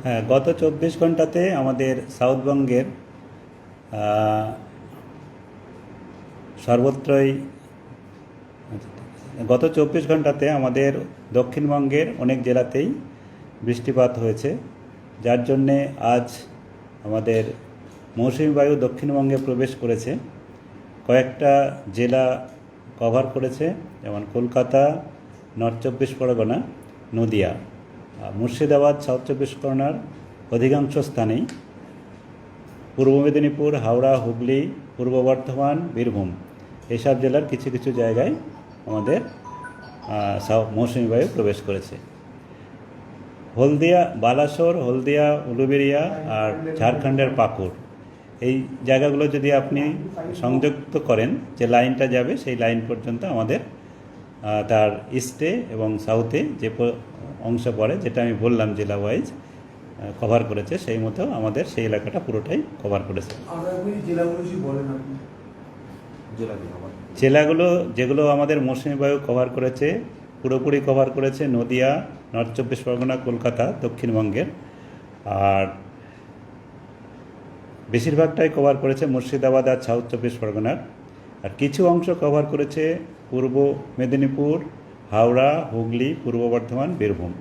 হ্যাঁ, গত 24 ঘন্টাতে আমাদের সাউথবঙ্গের সর্বত্রই গত 24 ঘন্টাতে আমাদের দক্ষিণবঙ্গের অনেক জেলাতেই বৃষ্টিপাত হয়েছে, যার জন্যে আজ আমাদের মৌসুমী বায়ু দক্ষিণবঙ্গে প্রবেশ করেছে। কয়েকটা জেলা কভার করেছে, যেমন কলকাতা, নর্থ 24 পরগনা, নদিয়া, মুর্শিদাবাদ, সাউথ 24 পরগনার অধিকাংশ স্থানেই, পূর্ব মেদিনীপুর, হাওড়া, হুগলি, পূর্ব বর্ধমান, বীরভূম এইসব জেলার কিছু কিছু জায়গায় আমাদের মৌসুমী বায়ু প্রবেশ করেছে। হলদিয়া, বালাসোর, হলদিয়া, উলুবেড়িয়া আর ঝাড়খণ্ডের পাকুড়, এই জায়গাগুলো যদি আপনি সংযুক্ত করেন, যে লাইনটা যাবে সেই লাইন পর্যন্ত আমাদের তার ইস্টে এবং সাউথে যে অংশ পড়ে, যেটা আমি বললাম জেলা ওয়াইজ কভার করেছে, সেই মতো আমাদের সেই এলাকাটা পুরোটাই কভার করেছে। জেলাগুলো যেগুলো আমাদের মৌসুমী বায়ু কভার করেছে, পুরোপুরি কভার করেছে নদিয়া, নর্থ 24 পরগনা, কলকাতা দক্ষিণবঙ্গের, আর বেশিরভাগটাই কভার করেছে মুর্শিদাবাদ আর সাউথ 24 পরগনার, আর কিছু অংশ কভার করেছে পূর্ব মেদিনীপুর, হাওড়া, হুগলি, পূর্ব বর্ধমান, বীরভূম।